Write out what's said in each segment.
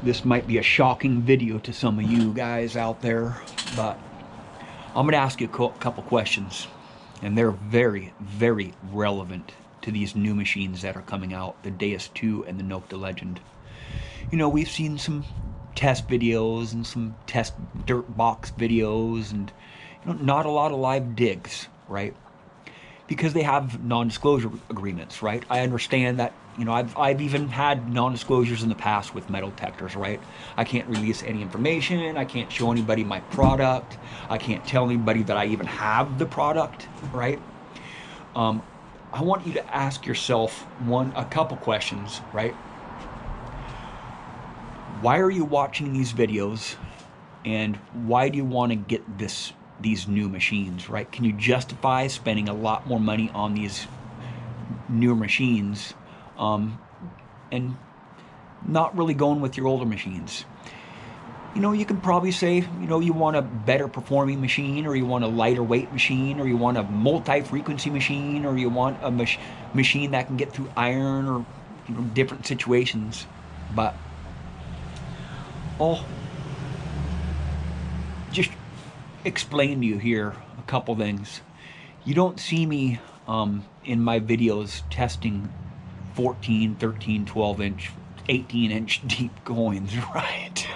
This might be a shocking video to some of you guys out there, but I'm going to ask you a couple questions, and they're very, very relevant to these new machines that are coming out, the Deus 2 and the Nokta Legend. You know, we've seen some test videos and some test dirt box videos, and not a lot of live digs, right? Because they have non-disclosure agreements, right? I understand that. I've even had non-disclosures in the past with metal detectors, right? I can't release any information. I can't show anybody my product. I can't tell anybody that I even have the product, right? I want you to ask yourself a couple questions, right? Why are you watching these videos, and why do you want to get these new machines, right? Can you justify spending a lot more money on these newer machines and not really going with your older machines? You can probably say, you want a better performing machine, or you want a lighter weight machine, or you want a multi-frequency machine, or you want a machine that can get through iron, or different situations. But I'll just explain to you here a couple things. You don't see me in my videos testing 14, 13, 12 inch, 18 inch deep coins, right?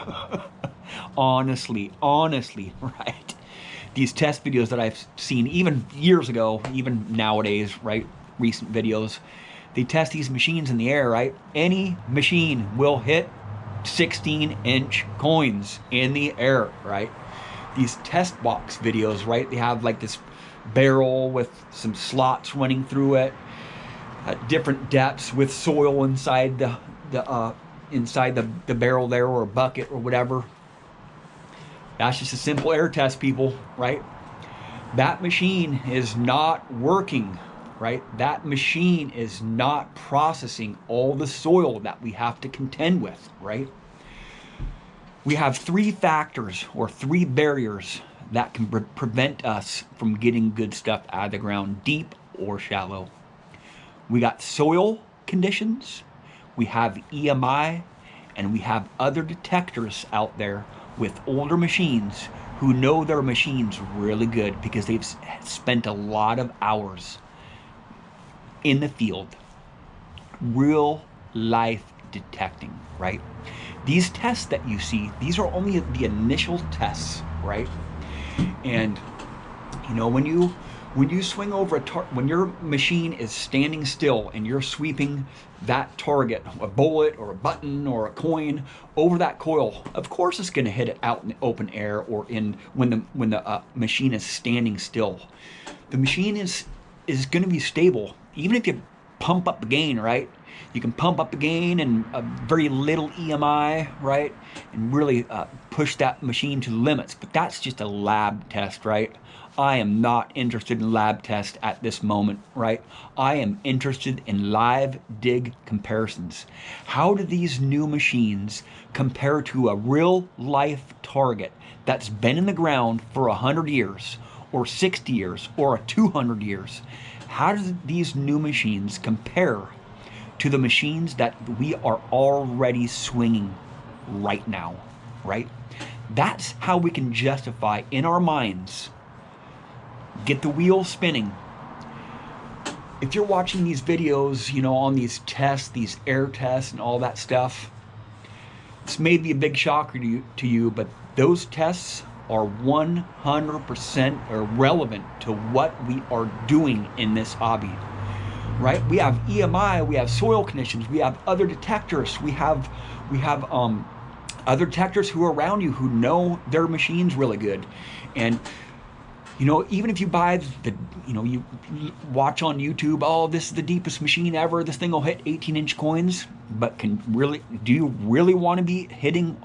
honestly, right? These test videos that I've seen even years ago, even nowadays, right? Recent videos, they test these machines in the air, right? Any machine will hit 16 inch coins in the air, right? These test box videos, right? They have like this barrel with some slots running through it at different depths with soil inside the barrel there, or a bucket or whatever. That's just a simple air test, people, right? That machine is not working, right? That machine is not processing all the soil that we have to contend with, right? We have three factors, or three barriers, that can prevent us from getting good stuff out of the ground, deep or shallow. We got soil conditions, we have EMI, and we have other detectors out there with older machines who know their machines really good because they've spent a lot of hours in the field, real life detecting, right? These tests that you see, these are only the initial tests, right? And when you swing over when your machine is standing still and you're sweeping that target, a bullet or a button or a coin, over that coil, of course it's going to hit it out in the open air, or when the machine is standing still. The machine is going to be stable, even if you pump up the gain, right? You can pump up the gain and a very little EMI, right? And really push that machine to the limits. But that's just a lab test, right? I am not interested in lab tests at this moment, right? I am interested in live dig comparisons. How do these new machines compare to a real life target that's been in the ground for 100 years, or 60 years, or 200 years? How do these new machines compare to the machines that we are already swinging right now, right? That's how we can justify in our minds, get the wheel spinning. If you're watching these videos, on these tests, these air tests and all that stuff, this may be a big shocker to you, but those tests are 100% irrelevant to what we are doing in this hobby, right? We have EMI, we have soil conditions, we have other detectors, we have other detectors who are around you who know their machines really good. And even if you buy you watch on YouTube, oh, this is the deepest machine ever, this thing will hit 18-inch coins, but do you really want to be digging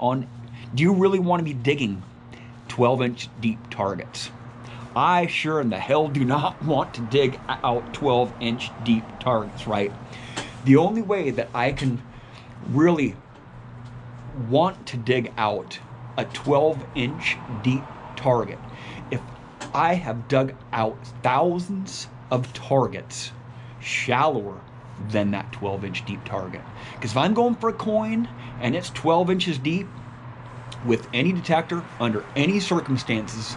12-inch deep targets? I sure in the hell do not want to dig out 12-inch deep targets, right? The only way that I can really want to dig out a 12-inch deep target, if I have dug out thousands of targets shallower than that 12-inch deep target. Because if I'm going for a coin and it's 12 inches deep, with any detector, under any circumstances,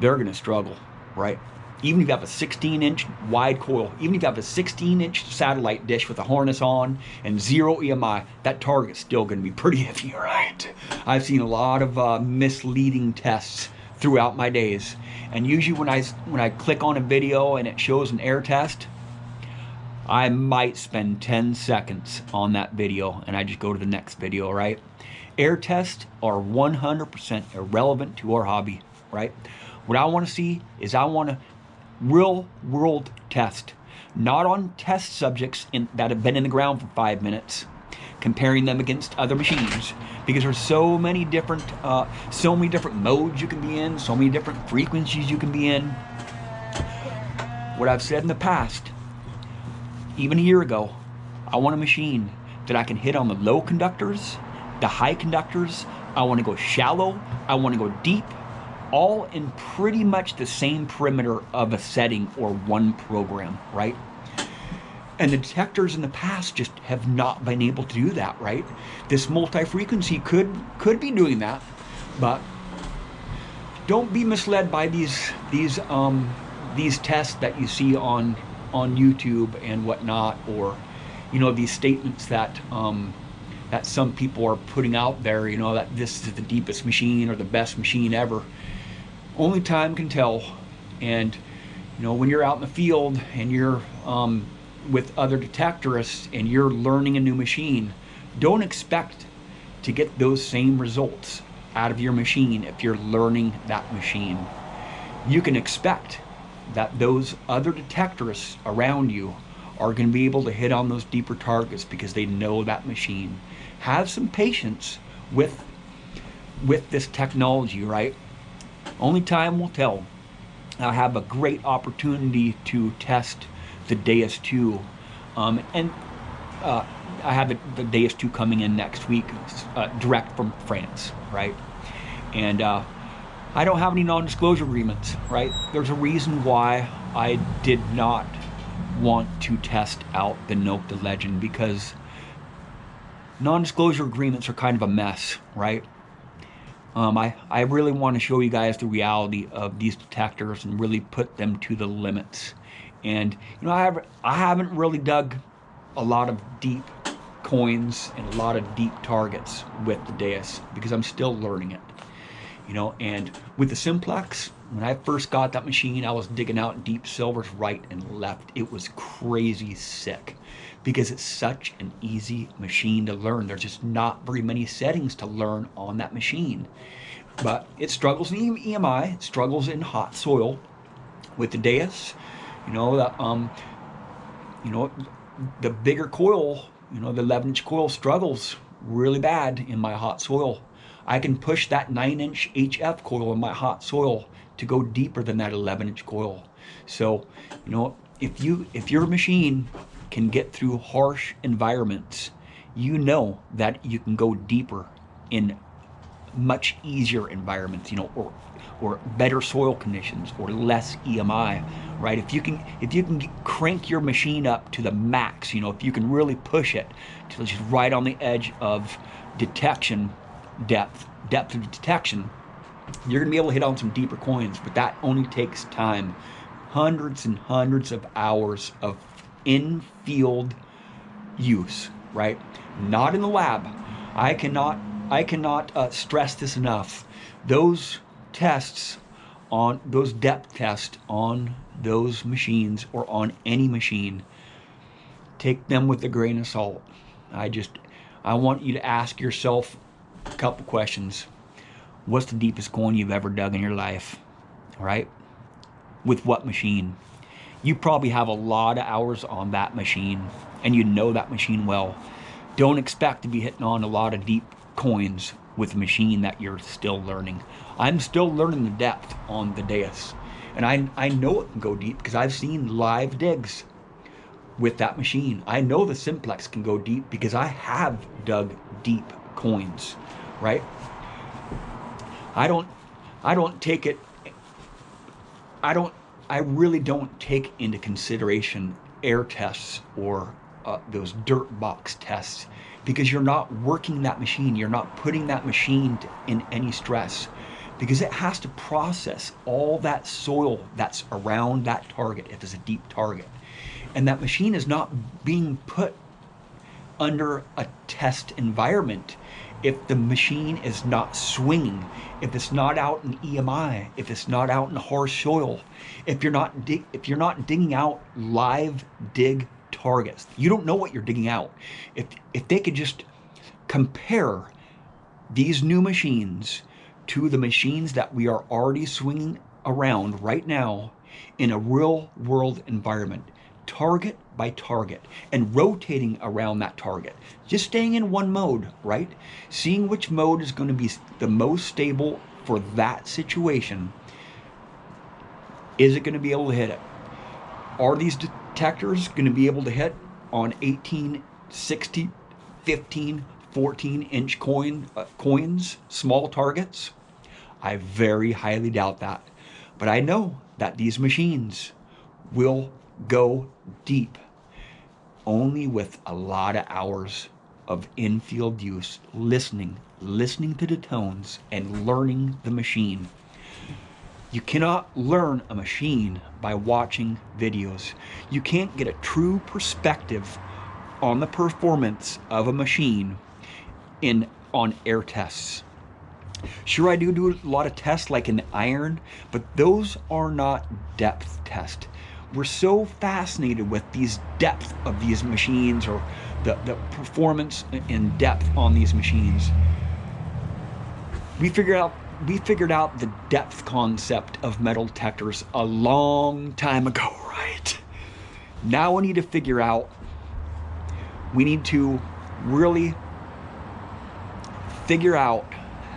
they're going to struggle, right? Even if you have a 16-inch wide coil, even if you have a 16-inch satellite dish with a harness on and 0 EMI, that target's still going to be pretty iffy, right? I've seen a lot of misleading tests throughout my days, and usually when I click on a video and it shows an air test, I might spend 10 seconds on that video and I just go to the next video, right? Air tests are 100% irrelevant to our hobby, right? What I want to see is I want a real world test, not on test subjects that have been in the ground for 5 minutes, comparing them against other machines, because there's so many different modes you can be in, so many different frequencies you can be in. What I've said in the past, even a year ago, I want a machine that I can hit on the low conductors, the high conductors. I want to go shallow, I want to go deep, all in pretty much the same perimeter of a setting or one program, right? And the detectors in the past just have not been able to do that, right? This multi-frequency could be doing that, but don't be misled by these tests that you see on YouTube and whatnot, or these statements that that some people are putting out there, that this is the deepest machine or the best machine ever. Only time can tell. And when you're out in the field and you're with other detectorists and you're learning a new machine, don't expect to get those same results out of your machine if you're learning that machine. You can expect that those other detectorists around you are going to be able to hit on those deeper targets because they know that machine. Have some patience with this technology, right? Only time will tell. I have a great opportunity to test the Deus 2, and I have the Deus 2 coming in next week, direct from France, right? And I don't have any non-disclosure agreements, right? There's a reason why I did not want to test out the Nokta Legend, because non-disclosure agreements are kind of a mess, right? I really want to show you guys the reality of these detectors and really put them to the limits. And I haven't really dug a lot of deep coins and a lot of deep targets with the Deus because I'm still learning it. And with the Simplex, when I first got that machine, I was digging out deep silvers right and left. It was crazy sick because it's such an easy machine to learn. There's just not very many settings to learn on that machine. But it struggles in EMI, it struggles in hot soil. With the Deus, the bigger coil, the 11-inch coil struggles really bad in my hot soil. I can push that 9-inch HF coil in my hot soil to go deeper than that 11-inch coil. So, if your machine can get through harsh environments, that you can go deeper in much easier environments, or better soil conditions or less EMI, right? If you can crank your machine up to the max, if you can really push it to just right on the edge of detection, depth of detection, you're gonna be able to hit on some deeper coins. But that only takes time, hundreds and hundreds of hours of in-field use, right? Not in the lab. I cannot stress this enough. Those tests on those depth tests on those machines, or on any machine, take them with a grain of salt. I want you to ask yourself a couple questions. What's the deepest coin you've ever dug in your life, right? With what machine? You probably have a lot of hours on that machine, and you know that machine well. Don't expect to be hitting on a lot of deep coins with a machine that you're still learning. I'm still learning the depth on the Deus, and I know it can go deep because I've seen live digs with that machine. I know the Simplex can go deep because I have dug deep coins, right? I really don't take into consideration air tests or those dirt box tests, because you're not working that machine. You're not putting that machine in any stress, because it has to process all that soil that's around that target if it's a deep target. And that machine is not being put under a test environment if the machine is not swinging, if it's not out in EMI, if it's not out in harsh soil, if you're not digging out live dig targets. You don't know what you're digging out. If they could just compare these new machines to the machines that we are already swinging around right now in a real world environment, target by target, and rotating around that target, just staying in one mode, right? Seeing which mode is going to be the most stable for that situation. Is it going to be able to hit it? Are these detectors going to be able to hit on 18, 60, 15, 14-inch coins, small targets? I very highly doubt that. But I know that these machines will go deep only with a lot of hours of in-field use, listening to the tones and learning the machine. You cannot learn a machine by watching videos. You can't get a true perspective on the performance of a machine on air tests. Sure, I do a lot of tests like in the iron, but those are not depth tests. We're so fascinated with these depth of these machines, or the performance in depth on these machines. We figured out the depth concept of metal detectors a long time ago, right? Now we need to really figure out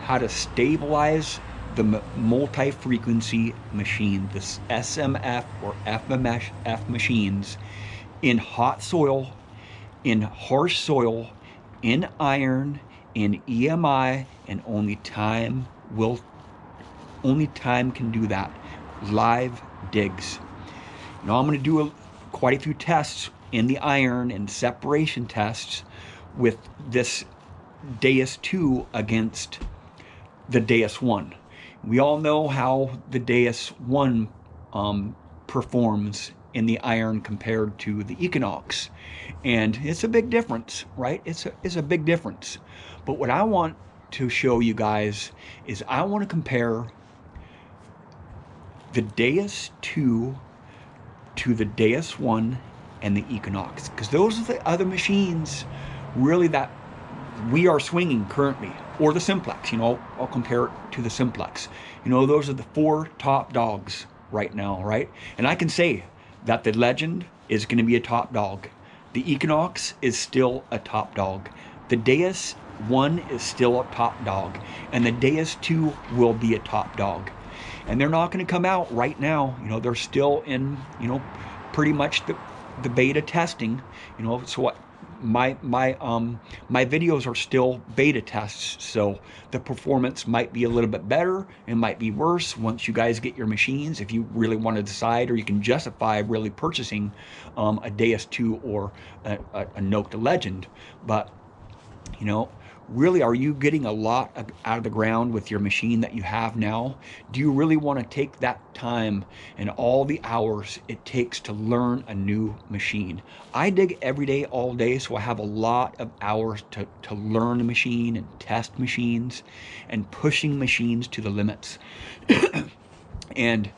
how to stabilize the multi-frequency machine, this SMF or FMF machines, in hot soil, in harsh soil, in iron, in EMI, and only time can do that. Live digs. Now I'm going to do quite a few tests in the iron and separation tests with this Deus 2 against the Deus 1. We all know how the Deus 1 performs in the iron compared to the Equinox, and it's a big difference, right? It's a big difference. But what I want to show you guys is I want to compare the Deus 2 to the Deus 1 and the Equinox, because those are the other machines really that we are swinging currently, or the Simplex. I'll compare it to the Simplex. Those are the 4 top dogs right now, right? And I can say that the Legend is going to be a top dog. The Equinox is still a top dog. The Deus 1 is still a top dog, and the Deus 2 will be a top dog. And they're not going to come out right now. They're still in, pretty much the beta testing. So what? My videos are still beta tests, so the performance might be a little bit better, it might be worse once you guys get your machines, if you really want to decide, or you can justify really purchasing a Deus 2 or a Nokta Legend. But really, are you getting a lot out of the ground with your machine that you have now? Do you really want to take that time and all the hours it takes to learn a new machine? I dig every day, all day, so I have a lot of hours to learn a machine and test machines and pushing machines to the limits. And,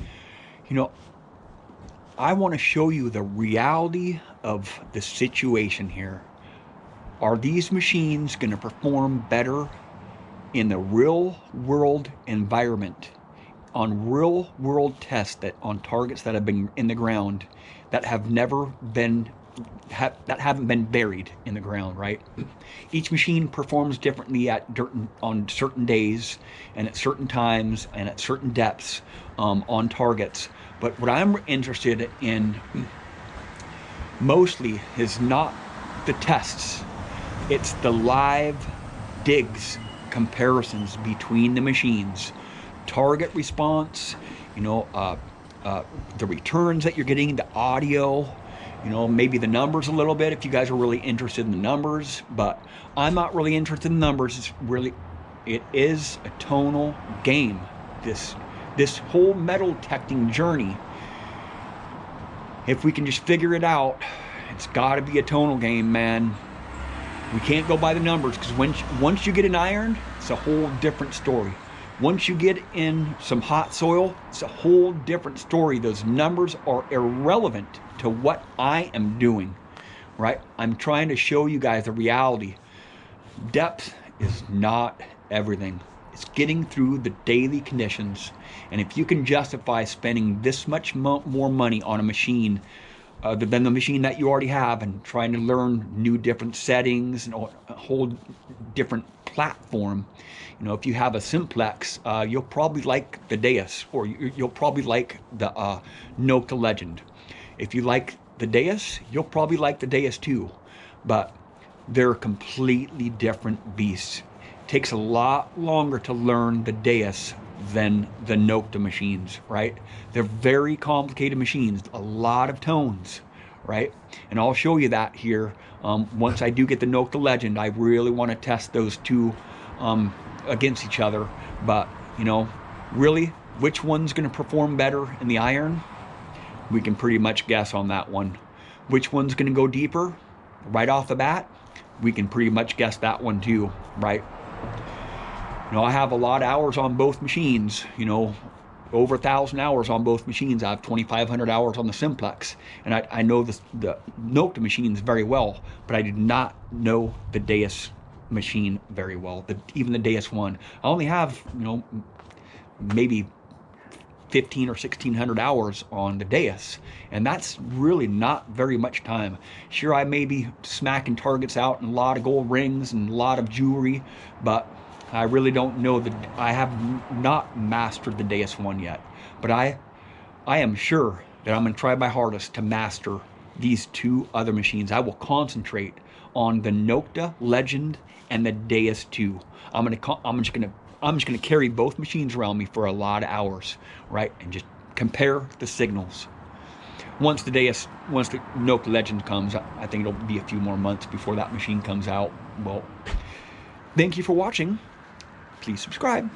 I want to show you the reality of the situation here. Are these machines going to perform better in the real world environment, on real world tests, on targets that have been in the ground, that haven't been buried in the ground, right? Each machine performs differently on certain days and at certain times and at certain depths on targets. But what I'm interested in mostly is not the tests. It's the live digs comparisons between the machines. Target response, the returns that you're getting, the audio, You know, maybe the numbers a little bit if you guys are really interested in the numbers, but I'm not really interested in the numbers. It is a tonal game. This whole metal detecting journey, if we can just figure it out, it's got to be a tonal game, man. We can't go by the numbers, because once you get an iron, it's a whole different story. Once you get in some hot soil, it's a whole different story. Those numbers are irrelevant to what I am doing, right? I'm trying to show you guys the reality. Depth is not everything. It's getting through the daily conditions. And if you can justify spending this much more money on a machine than the machine that you already have, and trying to learn new different settings and a whole different platform, you know, if you have a simplex, you'll probably like the Deus, or you'll probably like the Nokta Legend. If you like the Deus, you'll probably like the Deus too, but they're completely different beasts. It takes a lot longer to learn the Deus than the Nokta machines, right? They're very complicated machines, a lot of tones, right? And I'll show you that here. Once I do get the Nokta Legend, I really want to test those two against each other. But, you know, really, which one's going to perform better in the iron? We can pretty much guess on that one. Which one's going to go deeper right off the bat? We can pretty much guess that one too, right? You know, I have a lot of hours on both machines, you know, over 1,000 hours on both machines. I have 2,500 hours on the simplex, and I know the Nokta machines very well, but I did not know the Deus machine very well, even the Deus 1. I only have, you know, maybe 1,500 or 1,600 hours on the Deus, and that's really not very much time. Sure, I may be smacking targets out and a lot of gold rings and a lot of jewelry, but I really don't know I have not mastered the Deus 1 yet. But I am sure that I'm going to try my hardest to master these two other machines. I will concentrate on the Nokta Legend and the Deus 2. I'm just gonna carry both machines around me for a lot of hours, right? And just compare the signals. Once the Nokta Legend comes, I think it'll be a few more months before that machine comes out. Well, thank you for watching. Please subscribe.